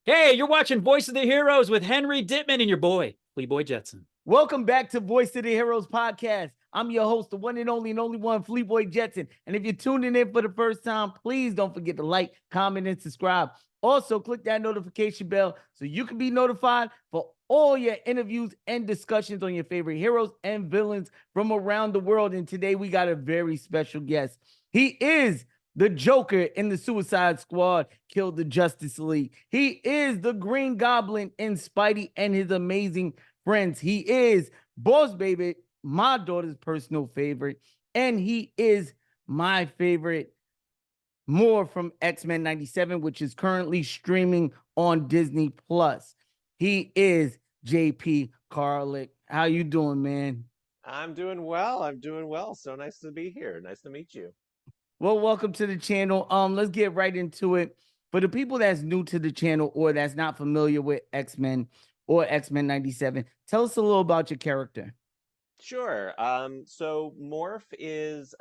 Hey, you're watching Voice of the Heroes with Henry Dittman and your boy, Fleeboy Jetson. Welcome back to Voice of the Heroes podcast. I'm your host, the one and only one, Fleeboy Jetson. And if you're tuning in for the first time, please don't forget to like, comment, and subscribe. Also, click that notification bell so you can be notified for all your interviews and discussions on your favorite heroes and villains from around the world. And today we got a very special guest. He is the Joker in the Suicide Squad killed the Justice League. He is the Green Goblin in Spidey and his amazing friends. He is Boss Baby, my daughter's personal favorite, and he is my favorite more from X-Men 97, which is currently streaming on Disney Plus. He is JP Karliak. How you doing, man? I'm doing well. I'm doing well. So nice to be here. Nice to meet you. Well, welcome to the channel. Let's get right into it. For the people that's new to the channel or that's not familiar with X-Men or X-Men 97, tell us a little about your character. Sure. So Morph is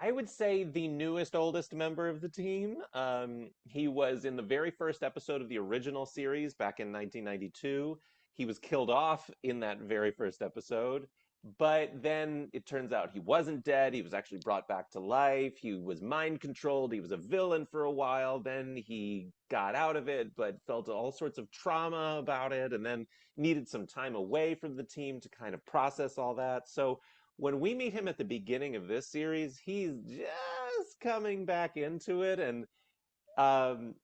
I would say the newest, oldest member of the team. He was in the very first episode of the original series back in 1992. He was killed off in that very first episode, but then it turns out he wasn't dead. He was actually brought back to life. He was mind controlled. He was a villain for a while. Then he got out of it, but felt all sorts of trauma about it, and then needed some time away from the team to kind of process all that. So when we meet him at the beginning of this series, he's just coming back into it, and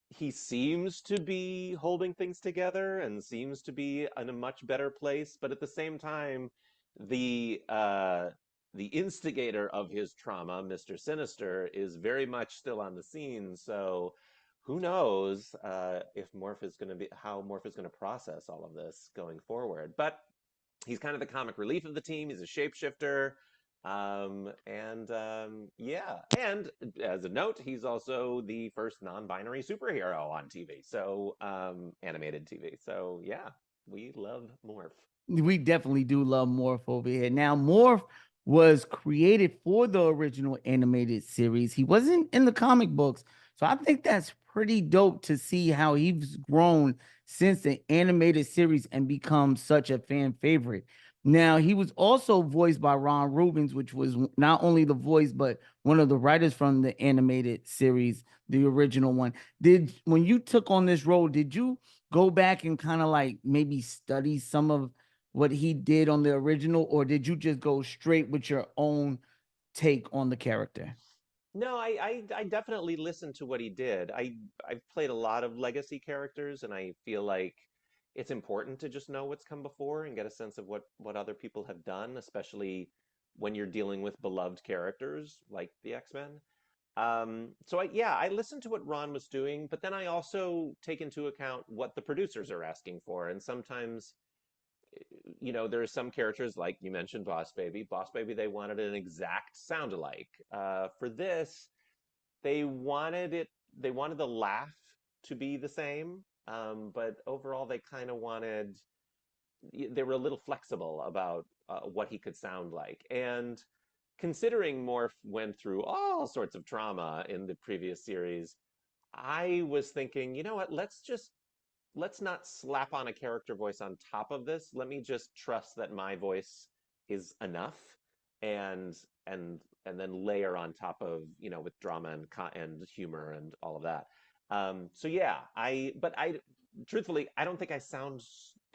he seems to be holding things together and seems to be in a much better place. But at the same time, the uh, the instigator of his trauma, Mr. Sinister, is very much still on the scene. So who knows if Morph is going to be how Morph is going to process all of this going forward. But he's kind of the comic relief of the team. He's a shapeshifter. Yeah. And as a note, he's also the first non-binary superhero on TV. So, animated TV. So yeah, we love Morph. We definitely do love Morph over here. Now, Morph was created for the original animated series. He wasn't in the comic books. So I think that's pretty dope to see how he's grown since the animated series and become such a fan favorite. Now, he was also voiced by Ron Rubins, which was not only the voice, but one of the writers from the animated series, the original one. When you took on this role, did you go back and kind of like maybe study some of what he did on the original, or did you just go straight with your own take on the character? No, I definitely listened to what he did. I've played a lot of legacy characters, and I feel like it's important to just know what's come before and get a sense of what other people have done, especially when you're dealing with beloved characters like the X-Men. I listened to what Ron was doing, but then I also take into account what the producers are asking for, and sometimes there are some characters like you mentioned, Boss Baby. Boss Baby, they wanted an exact sound alike. For this, they wanted it. They wanted the laugh to be the same, but overall, they kind of wanted. They were a little flexible about what he could sound like, and considering Morph went through all sorts of trauma in the previous series, I was thinking, you know what? Let's not slap on a character voice on top of this. Let me just trust that my voice is enough, and and then layer on top of with drama and humor and all of that. So yeah, I truthfully I don't think I sound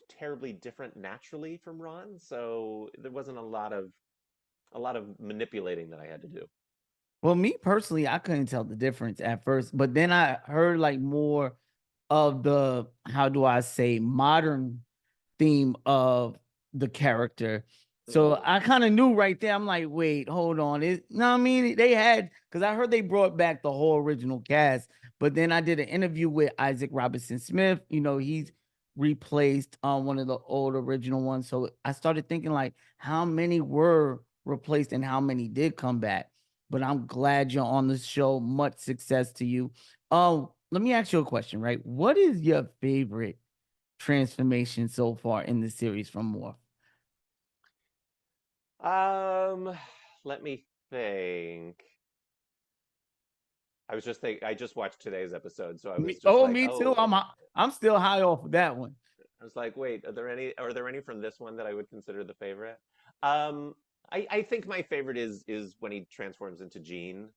terribly different naturally from Ron, so there wasn't a lot of manipulating that I had to do. Well, me personally, I couldn't tell the difference at first, but then I heard like more of the, how do I say, modern theme of the character. So Hmm. I kind of knew right there. I'm like, wait, hold on. No, I mean, they had, because I heard they brought back the whole original cast, but then I did an interview with Isaac Robinson Smith. He's replaced one of the old original ones. So I started thinking, like, how many were replaced and how many did come back? But I'm glad you're on the show. Much success to you. Let me ask you a question, right? What is your favorite transformation so far in the series from Morph? Um, Let me think. I just watched today's episode, so I was just like, Me too. oh, I'm still high off of that one. I was like, wait, are there any from this one that I would consider the favorite? Um, I think my favorite is when he transforms into Jean,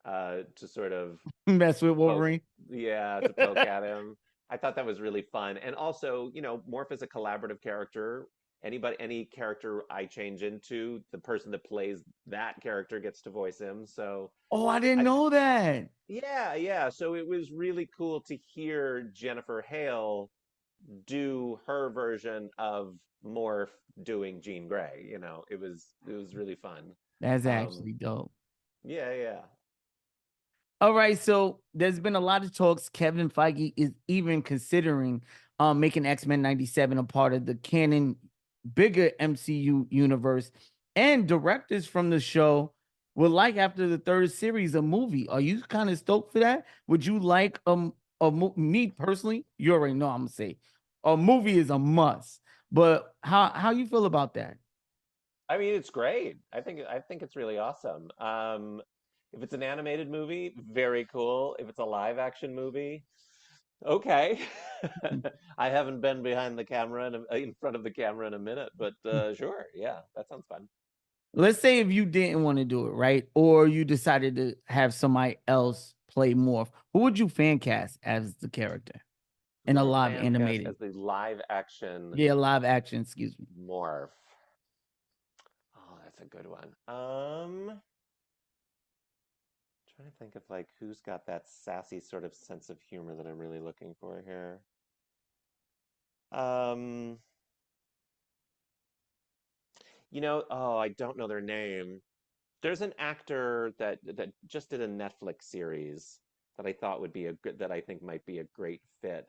to sort of Mess with poke, Wolverine. yeah, to poke at him. I thought that was really fun. And also, Morph is a collaborative character. Any character I change into, the person that plays that character gets to voice him. So Oh, I didn't I, know that. yeah, yeah. So it was really cool to hear Jennifer Hale do her version of Morph doing Jean Grey. It was really fun. That's Um, actually dope. yeah, yeah. All right, so there's been a lot of talks. Kevin Feige is even considering making X-Men 97 a part of the canon, bigger MCU universe, and directors from the show would like after the third series a movie. Are you kind of stoked for that? Would you like me personally? You already know I'm gonna say a movie is a must. But how you feel about that? I mean, it's great. I think it's really awesome. If it's an animated movie, very cool. If it's a live action movie, okay. I haven't been behind the camera in front of the camera in a minute, but sure, yeah, that sounds fun. Let's say if you didn't want to do it, right? Or you decided to have somebody else play Morph, who would you fan cast as the character Who in a would I live fan cast animated? as the live action Yeah, live action, excuse me. Morph? Oh, that's a good one. Trying to think of like who's got that sassy sort of sense of humor that I'm really looking for here. Um, oh, I don't know their name. There's an actor that just did a Netflix series that I thought would be a good that I think might be a great fit.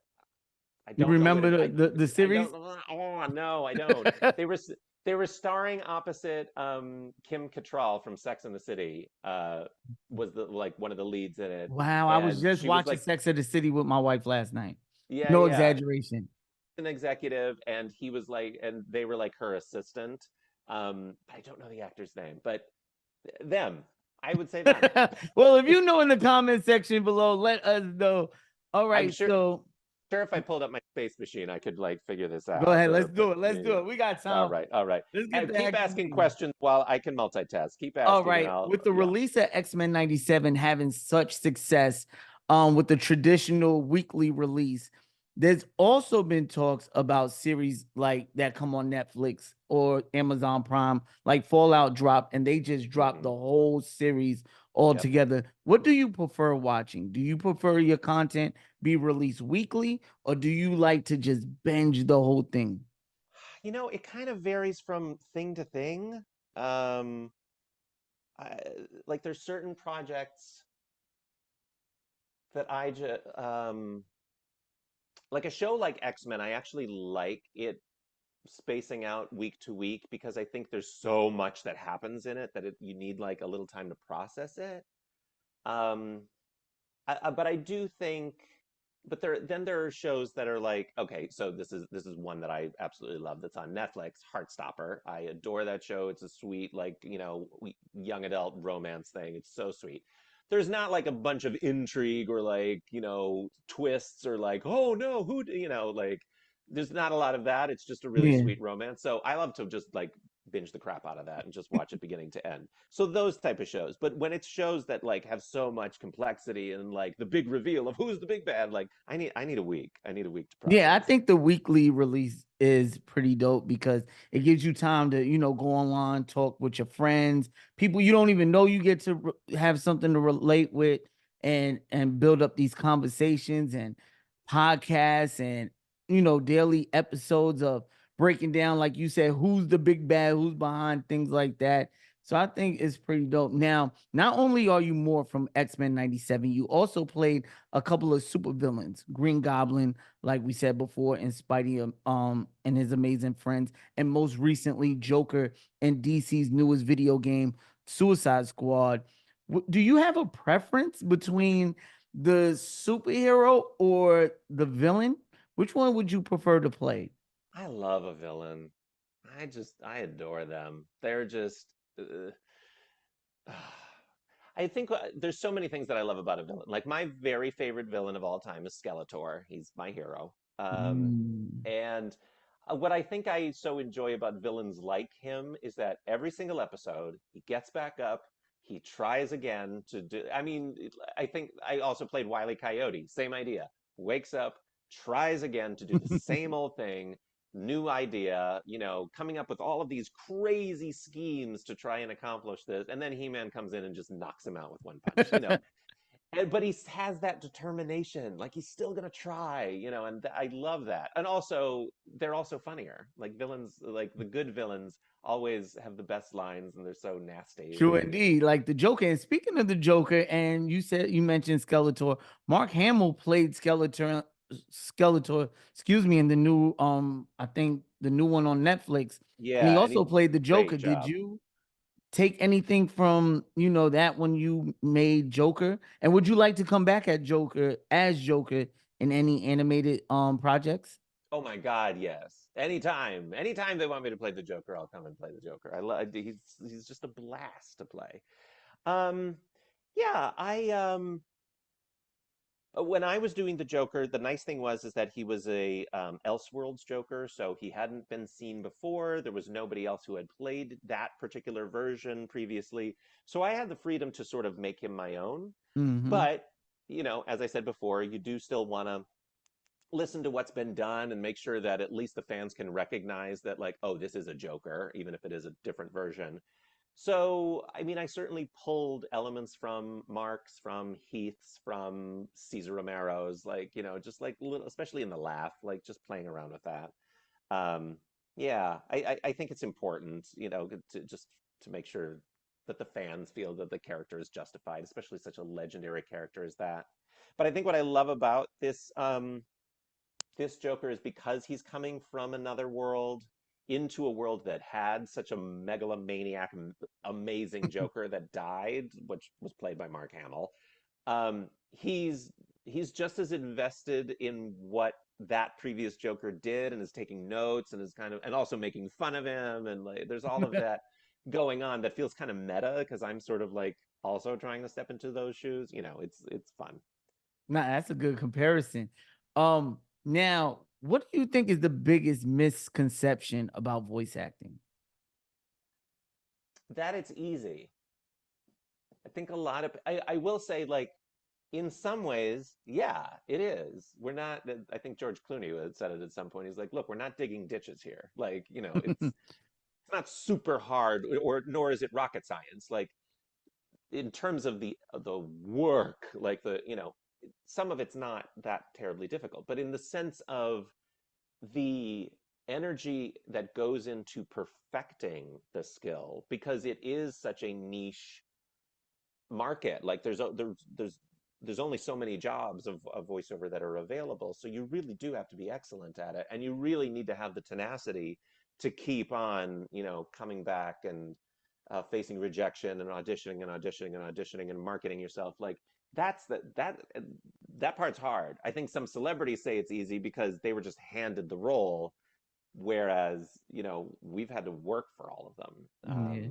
I You don't know what remember it the I series? don't oh no, I don't. They were they were starring opposite Kim Cattrall from Sex and the City. Was the like one of the leads in it. Wow, I was And just she was watching like, Sex of the City with my wife last night. yeah, No yeah, exaggeration. an executive, and he was like, and they were like her assistant. I don't know the actor's name, but them. I would say them. Well, if you know in the comment section below, let us know. All I'm right, so sure if I pulled up my space machine, I could like figure this go out. ahead. Let's But do it. Let's yeah, do yeah. it. We got All time. right, all right. Let's get And the keep action asking moving. questions while I can multitask. Keep All asking, and right. I'll With the yeah. release of X-Men 97 having such success, with the traditional weekly release, there's also been talks about series like that come on Netflix or Amazon Prime, like Fallout dropped, and they just dropped the Mhm. whole series Yep. altogether. What do you prefer watching? Do you prefer your content be released weekly, or do you like to just binge the whole thing? It kind of varies from thing to thing. Um, I, like there's certain projects that I just like a show like X-Men, I actually like it spacing out week to week because I think there's so much that happens in it that you need like a little time to process it. Um, but I do think, but there are shows that are like, okay, so this is one that I absolutely love that's on Netflix, Heartstopper. I adore that show. It's a sweet, like, young adult romance thing. It's so sweet. There's not like a bunch of intrigue or like, twists or like, oh no, like there's not a lot of that. It's just a really Yeah. sweet romance. So I love to just like binge the crap out of that and just watch it beginning to end. So those type of shows. But when it's shows that like have so much complexity and like the big reveal of who's the big bad, like I need a week. I need a week to Yeah, I process. think the weekly release is pretty dope because it gives you time to, go online, talk with your friends, people you don't even know. You get to have something to relate with and build up these conversations and podcasts and daily episodes of breaking down, like you said, who's the big bad, who's behind things like that. So I think it's pretty dope. Now, not only are you more from X-Men 97, you also played a couple of supervillains, Green Goblin, like we said before, and Spidey and his amazing friends, and most recently Joker in DC's newest video game, Suicide Squad. Do you have a preference between the superhero or the villain? Which one would you prefer to play? I love a villain. I adore them. They're just I think there's so many things that I love about a villain. Like my very favorite villain of all time is Skeletor. He's my hero. Mm. And what I think I so enjoy about villains like him is that every single episode, he gets back up, he tries again to do. I mean, I think I also played Wile E. Coyote. Same idea. Wakes up, tries again to do the same old thing, new idea, coming up with all of these crazy schemes to try and accomplish this. And then He-Man comes in and just knocks him out with one punch. But he has that determination, like he's still gonna try, and I love that. And also, they're also funnier. Like villains, like the good villains, always have the best lines, and they're so nasty. True indeed. Like the Joker. And speaking of the Joker, and you mentioned Skeletor. Mark Hamill played Skeletor, excuse me, in the new I think the new one on Netflix. And he Yeah, and he also played the great Joker. Did job. you take anything from that when you made Joker? And would you like to come back as Joker in any animated projects? Oh my God, yes. Anytime they want me to play the Joker, I'll come and play the Joker. I love. He's just a blast to play. Um, yeah, I when I was doing the Joker, the nice thing is that he was a Elseworlds Joker, so he hadn't been seen before. There was nobody else who had played that particular version previously, so I had the freedom to sort of make him my own. Mm-hmm. But as I said before, you do still want to listen to what's been done and make sure that at least the fans can recognize that, like, oh, this is a Joker, even if it is a different version. So, I mean, I certainly pulled elements from Mark's, from Heath's, from Cesar Romero's, like, just like little, especially in the laugh, like just playing around with that. Um, yeah, I think it's important, to just to make sure that the fans feel that the character is justified, especially such a legendary character as that. But I think what I love about this Joker is because he's coming from another world into a world that had such a megalomaniac, amazing Joker that died, which was played by Mark Hamill. He's just as invested in what that previous Joker did and is taking notes and is kind of and also making fun of him, and like there's all of that going on that feels kind of meta because I'm sort of like also trying to step into those shoes. It's fun. Nah, that's a good comparison. Now, what do you think is the biggest misconception about voice acting? That it's easy. I think a lot of I will say, like, in some ways, yeah, it is. We're not. I think George Clooney had said it at some point. He's like, look, we're not digging ditches here. Like, it's not super hard, or nor is it rocket science. Like in terms of the work, like some of it's not that terribly difficult. But in the sense of the energy that goes into perfecting the skill, because it is such a niche market. Like there's only so many jobs of voiceover that are available, so you really do have to be excellent at it, and you really need to have the tenacity to keep on coming back and facing rejection and auditioning and auditioning and auditioning and marketing yourself. Like that part's hard. I think some celebrities say it's easy because they were just handed the role, whereas we've had to work for all of them. Yeah.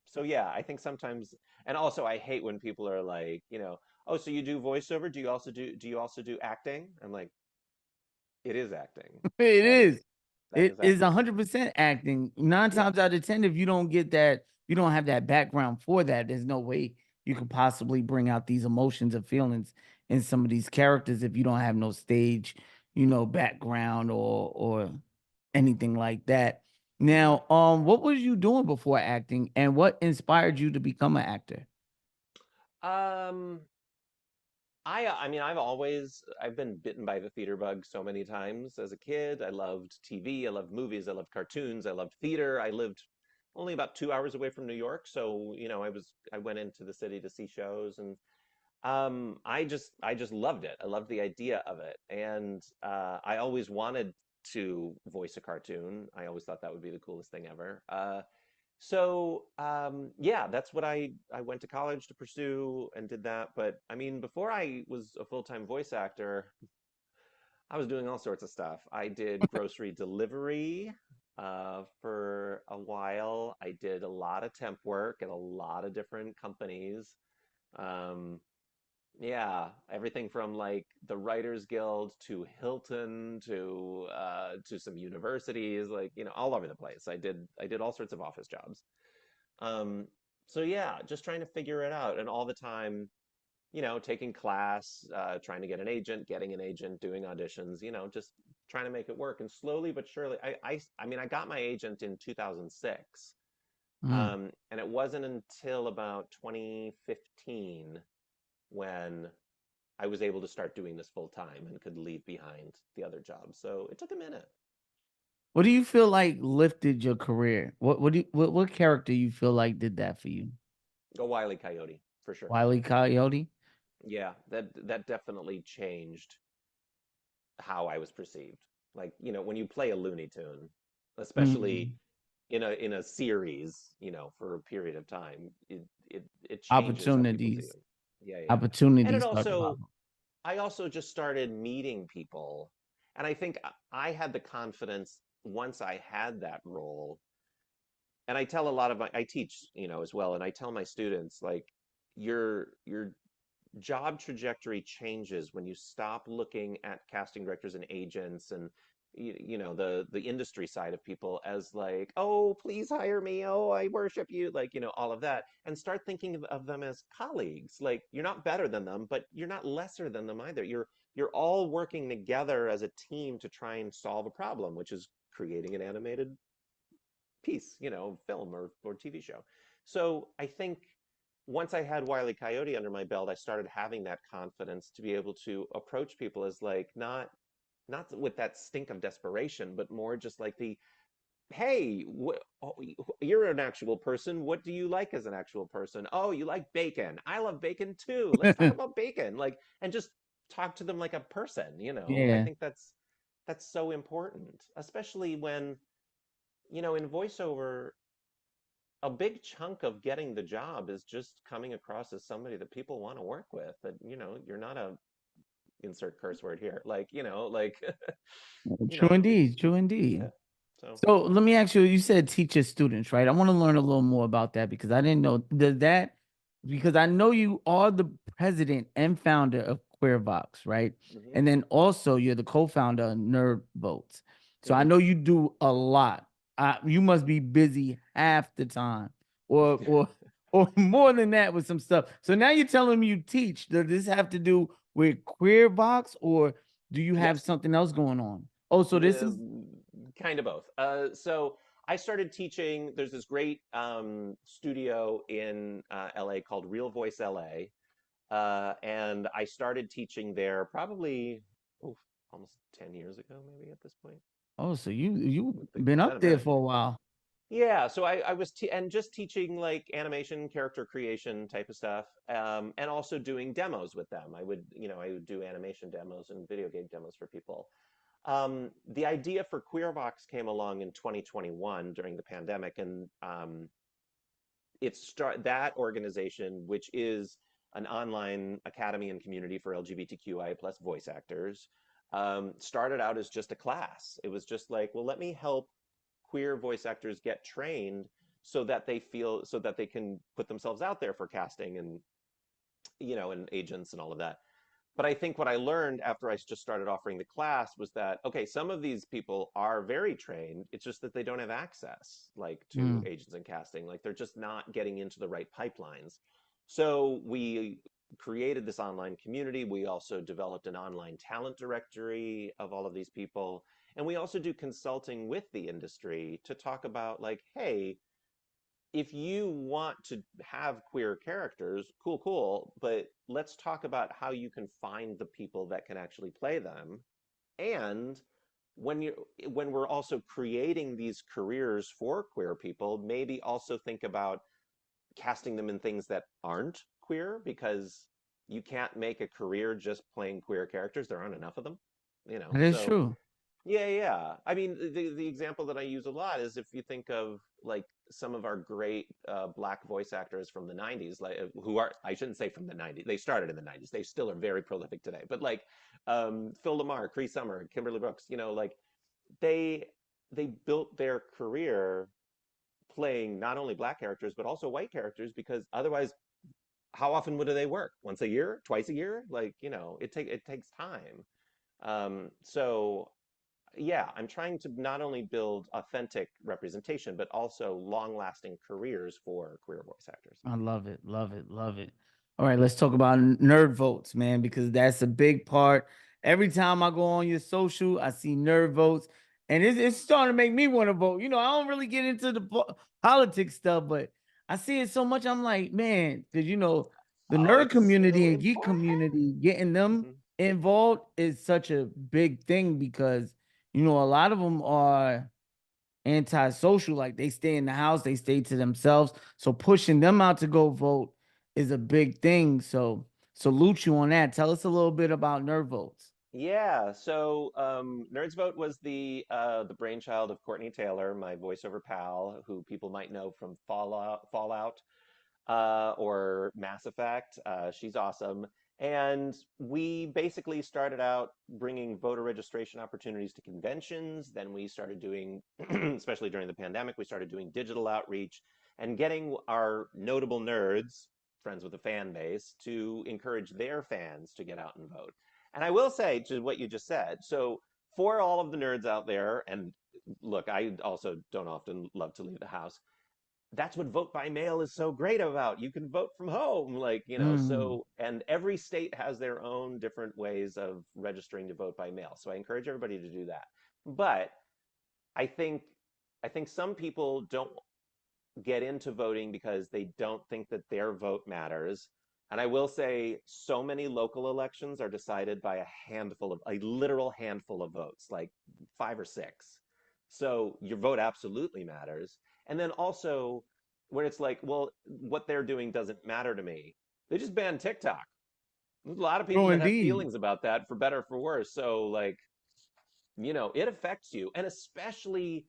So yeah, I think sometimes, and also I hate when people are like, oh, so you do voiceover? Do you also do acting? I'm like, it is acting. It That is is. that It is is acting. 100% acting. Nine Yeah. times out of 10, if you don't get that, you don't have that background for that, there's no way you could possibly bring out these emotions or feelings in some of these characters if you don't have no stage, background or anything like that. Mhm. Now, what was you doing before acting and what inspired you to become an actor? Um, I mean, I've been bitten by the theater bug so many times as a kid. I loved TV, I loved movies, I loved cartoons, I loved theater. I lived only about 2 hours away from New York, so I went into the city to see shows, and I just loved it. I loved the idea of it, and I always wanted to voice a cartoon. I always thought that would be the coolest thing ever. So yeah, that's what I went to college to pursue and did that. But I mean, before I was a full-time voice actor, I was doing all sorts of stuff. I did grocery delivery for a while. I did a lot of temp work at a lot of different companies. Yeah, everything from like the Writers Guild to Hilton to some universities, like, all over the place. I did all sorts of office jobs. Um, so yeah, just trying to figure it out, and all the time, taking class, trying to get an agent, getting an agent, doing auditions, just trying to make it work. And slowly but surely, I mean, I got my agent in 2006. Mm. And it wasn't until about 2015 when I was able to start doing this full time and could leave behind the other jobs. So it took a minute. What do you feel like lifted your career? What character you feel like did that for you? A Wile E. Coyote, for sure. Wiley Coyote? Yeah, that definitely changed how I was perceived. Like, when you play a Looney Tune, especially Mm. in a series, for a period of time, it changes how people see Opportunities. them. Yeah, yeah. And it Opportunities start to pop also up. I also just started meeting people. And I think I had the confidence once I had that role. And I tell a lot of I teach, as well. And I tell my students, like, your job trajectory changes when you stop looking at casting directors and agents and the industry side of people as like, oh, please hire me, oh, I worship you, like, all of that, and start thinking of them as colleagues. Like, you're not better than them, but you're not lesser than them either. You're all working together as a team to try and solve a problem, which is creating an animated piece, film or TV show. So I think once I had Wile E. Coyote under my belt, I started having that confidence to be able to approach people as like not with that stink of desperation, but more just like hey, you're an actual person. What do you like as an actual person? Oh, you like bacon. I love bacon too. Let's talk about bacon. Like, and just talk to them like a person. I Yeah. think that's so important, especially when, in voiceover, a big chunk of getting the job is just coming across as somebody that people want to work with. That, you're not a insert curse word here. Like, like, True it's indeed. True yeah. indeed. So So let me ask you, you said teacher students, right? I want to learn a little more about that because I didn't know because I know you are the president and founder of QueerVox, right? hmm And then also you're the co-founder of Nerd Votes. So I hmm know you do a lot. You must be busy half the time or or more than that with some stuff. So now you're telling me you teach. Does this have to do with QueerVox or do you have yes. something else going on? Oh, so this is Kind of both. So I started teaching. There's this great studio in LA called Real Voice LA. And I started teaching there probably, oof, almost 10 years ago, maybe at this point. Oh, so you been It's been up a there minute. for a while. Yeah, so I was and just teaching like animation, character creation type of stuff, and also doing demos with them. I would do animation demos and video game demos for people. The idea for QueerVox came along in 2021 during the pandemic, and that organization, which is an online academy and community for LGBTQIA plus voice actors, started out as just a class. It was just like, well, let me help queer voice actors get trained so that they can put themselves out there for casting and agents and all of that. But I think what I learned after I just started offering the class was that, okay, some of these people are very trained. It's just that they don't have access, like, to Mm. agents and casting. Like, they're just not getting into the right pipelines. So we created this online community. We also developed an online talent directory of all of these people. And we also do consulting with the industry to talk about, like, hey, if you want to have queer characters, cool, cool, but let's talk about how you can find the people that can actually play them. And when we're also creating these careers for queer people, maybe also think about casting them in things that aren't queer, because you can't make a career just playing queer characters. There aren't enough of them. That is So true. yeah, yeah. I mean, the example that I use a lot is if you think of like some of our great black voice actors from the 90s, like who are, I shouldn't say from the 90s. They started in the 90s. They still are very prolific today. But like Phil Lamar, Cree Summer, Kimberly Brooks, like they they built their career playing not only black characters but also white characters, because otherwise how often do they work? Once a year, twice a year? Like, it takes time. So yeah, I'm trying to not only build authentic representation, but also long-lasting careers for queer voice actors. I love it, love it, love it. All right, let's talk about nerd votes, man, because that's a big part. Every time I go on your social, I see nerd votes, and it's starting to make me want to vote. I don't really get into the politics stuff, but I see it so much. I'm like, man, because the Oh, nerd it's so community and geek important. community, getting them Mhm. involved is such a big thing because a lot of them are antisocial, like they stay in the house, they stay to themselves. So pushing them out to go vote is a big thing. So salute you on that. Tell us a little bit about nerd votes. Yeah, so Nerds Vote was the brainchild of Courtney Taylor, my voiceover pal, who people might know from Fallout, or Mass Effect. She's awesome. And we basically started out bringing voter registration opportunities to conventions. Then we started doing, especially during the pandemic, we started doing digital outreach and getting our notable nerds, friends with a fan base, to encourage their fans to get out and vote. And I will say to what you just said, so for all of the nerds out there, and look, I also don't often love to leave the house, that's what vote by mail is so great about. You can vote from home, Mm. so, and every state has their own different ways of registering to vote by mail. So I encourage everybody to do that. But I think I think some people don't get into voting because they don't think that their vote matters. And I will say so many local elections are decided by a literal handful of votes, like 5 or 6. So your vote absolutely matters. And then also when it's like, well, what they're doing doesn't matter to me. They just banned TikTok. There's a lot of people Oh, that have indeed. feelings about that, for better or for worse. So like, it affects you. And especially,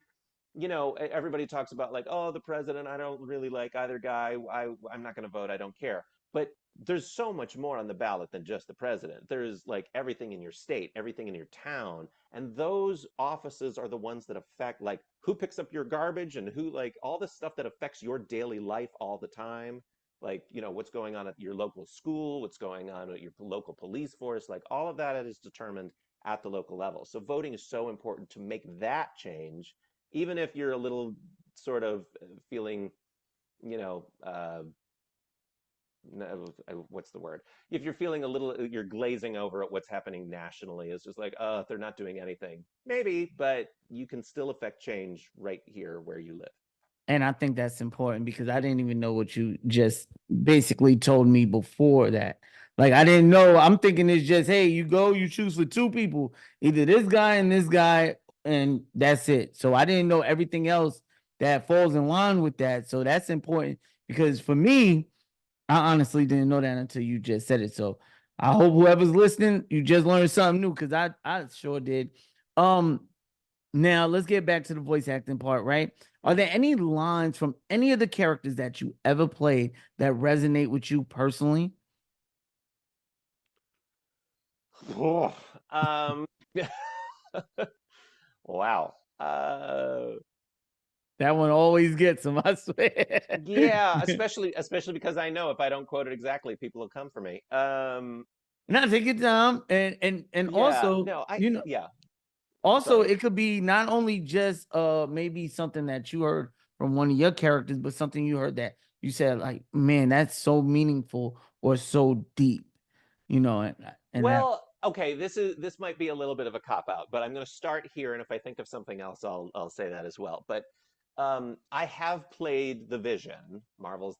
everybody talks about like, oh, the president, I don't really like either guy. I'm not going to vote. I don't care. But there's so much more on the ballot than just the president. There's like everything in your state, everything in your town. And those offices are the ones that affect like who picks up your garbage and who, like, all the stuff that affects your daily life all the time. Like, what's going on at your local school, what's going on at your local police force, like all of that is determined at the local level. So voting is so important to make that change, even if you're a little sort of feeling, you know, what's the word? If you're feeling a little, you're glazing over at what's happening nationally. It's just like, oh, they're not doing anything. Maybe, but you can still affect change right here where you live. And I think that's important because I didn't even know what you just basically told me before that. Like I didn't know. I'm thinking it's just, hey, you go, you choose for two people, either this guy and this guy, and that's it. So I didn't know everything else that falls in line with that. So that's important because for me, I honestly didn't know that until you just said it. So I hope whoever's listening, you just learned something new because I sure did. Um, Now let's get back to the voice acting part, right? Are there any lines from any of the characters that you ever played that resonate with you personally? um, wow. That one always gets them, I swear. Yeah, especially because I know if I don't quote it exactly, people will come for me. Now take your time, and Yeah, also, no, yeah. also Sorry. it could be not only just maybe something that you heard from one of your characters, but something you heard that you said like, man, that's so meaningful or so deep, and that. Well, okay, this might be a little bit of a cop out, but I'm going to start here, and if I think of something else, I'll say that as well. But I have played the Vision, Marvel's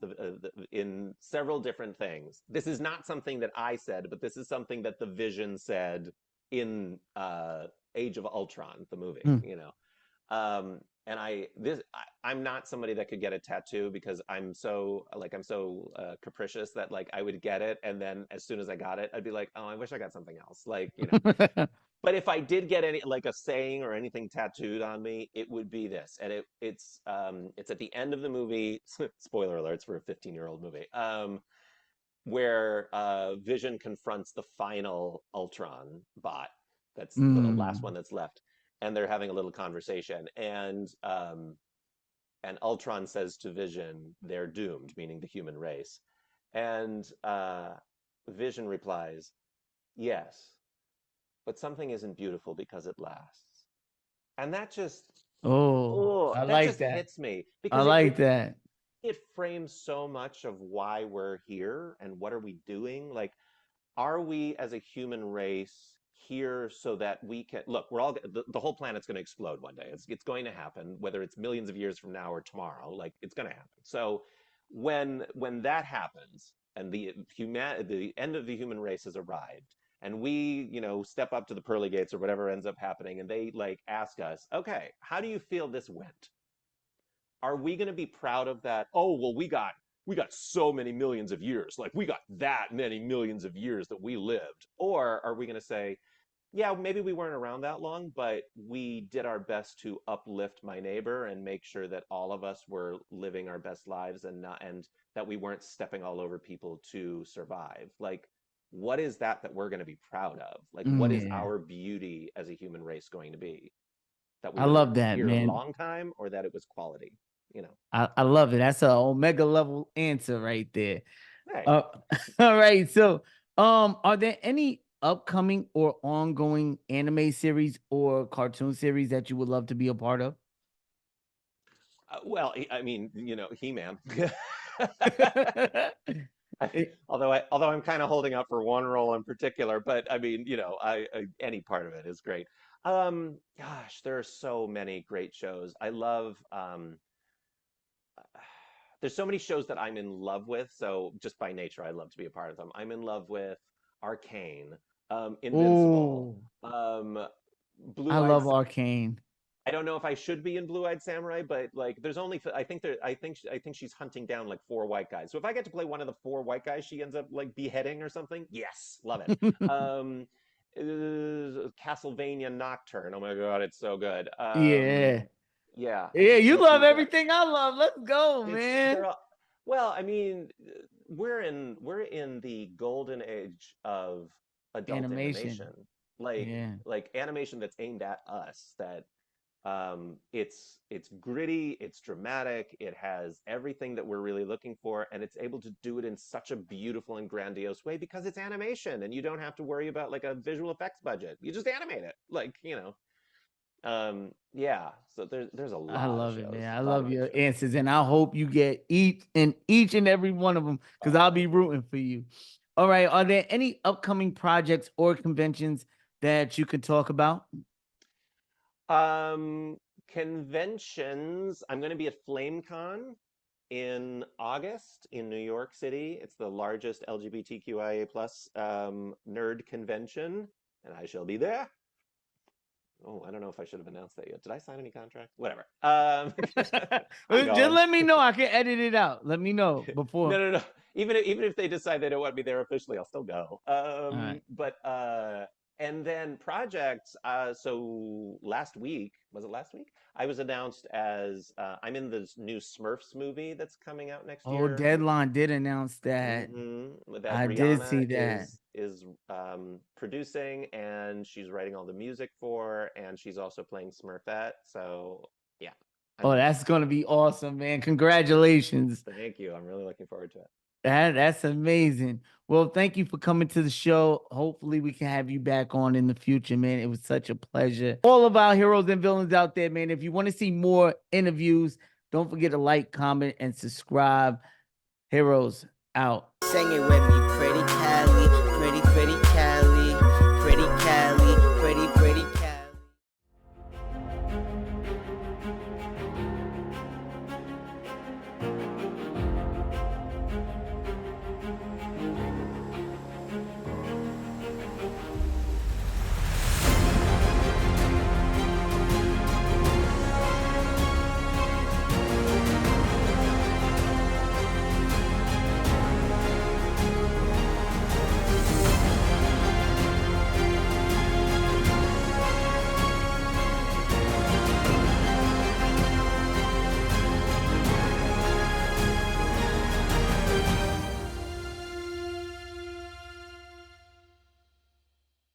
in several different things. This is not something that I said, but this is something that the Vision said in Age of Ultron, the movie. Mm. And I'm not somebody that could get a tattoo because I'm so capricious that like I would get it, and then as soon as I got it, I'd be like, oh, I wish I got something else, But if I did get any, like, a saying or anything tattooed on me, it would be this, and it's at the end of the movie. Spoiler alerts for a 15-year-old movie. Where Vision confronts the final Ultron bot. That's the last one Mm. that's left, and they're having a little conversation, and Ultron says to Vision, "They're doomed," meaning the human race. And Vision replies, yes, but something isn't beautiful because it lasts. And that just, Oh, oh, I that like just that. hits me I because like that. it frames so much of why we're here and what are we doing. Like, are we as a human race here so that we can look, we're all the whole planet's going to explode one day. It's going to happen, whether it's millions of years from now or tomorrow. Like, it's going to happen. So when that happens and the end of the human race has arrived, and we, step up to the pearly gates or whatever ends up happening, and they like ask us, okay, how do you feel this went? Are we going to be proud of that? Oh, well, we got so many millions of years. Like, we got that many millions of years that we lived. Or are we going to say, yeah, maybe we weren't around that long, but we did our best to uplift my neighbor and make sure that all of us were living our best lives, and that we weren't stepping all over people to survive. Like, what is that we're going to be proud of? Like, what is Yeah, our beauty as a human race going to be? That we I were love that, here a man. long time, or that it was quality, I love it. That's a omega level answer right there. Right. All right. So, are there any upcoming or ongoing anime series or cartoon series that you would love to be a part of? Well, I mean, He-Man. Eh, although I'm kind of holding up for one role in particular, but I mean, any part of it is great. Gosh, there are so many great shows. I love. There's so many shows that I'm in love with. So just by nature, I love to be a part of them. I'm in love with Arcane, Invincible, Oh, I Blue Eyed. love Arcane. I don't know if I should be in Blue Eyed Samurai, but like, there's only I think she's hunting down like 4 white guys. So if I get to play one of the 4 white guys, she ends up like beheading or something. Yes, love it. Um, Castlevania Nocturne. Oh my God, it's so good. Yeah. Yeah, I Yeah, just you think love she's everything I love. Let's go, it's man. they're all, well, I mean, we're in the golden age of adult Animation. animation, like Yeah. animation that's aimed at us. That it's gritty, it's dramatic, it has everything that we're really looking for, and it's able to do it in such a beautiful and grandiose way because it's animation, and you don't have to worry about like a visual effects budget. You just animate it, yeah. So there's a I lot of love it, shows, man. I a lot of love great your shows. answers, and I hope you get each and every one of them because Oh, I'll be thank you. rooting for you. All right. Are there any upcoming projects or conventions that you could talk about? Um, Conventions. I'm going to be at FlameCon in August in New York City. It's the largest LGBTQIA plus nerd convention, and I shall be there. Oh, I don't know if I should have announced that yet. Did I sign any contract? Whatever. I'm Just going. let me know. I can edit it out. Let me know No, before. no, no. Even if they decide they don't want me there officially, I'll still go. All right. But and then projects. So last week, was it last week? I was announced as I'm in this new Smurfs movie that's coming out next Oh, year. Deadline did announce that. That I did Rihanna see that. is producing, and she's writing all the music for, and she's also playing Smurfette. So yeah, Oh, I'm that's gonna be awesome, man. Congratulations. thank you. I'm really looking forward to it. That's amazing. Well, thank you for coming to the show. Hopefully, we can have you back on in the future, man. It was such a pleasure. All of our heroes and villains out there, man. If you want to see more interviews, don't forget to like, comment, and subscribe. Heroes out. Sing it with me, pretty Cali, pretty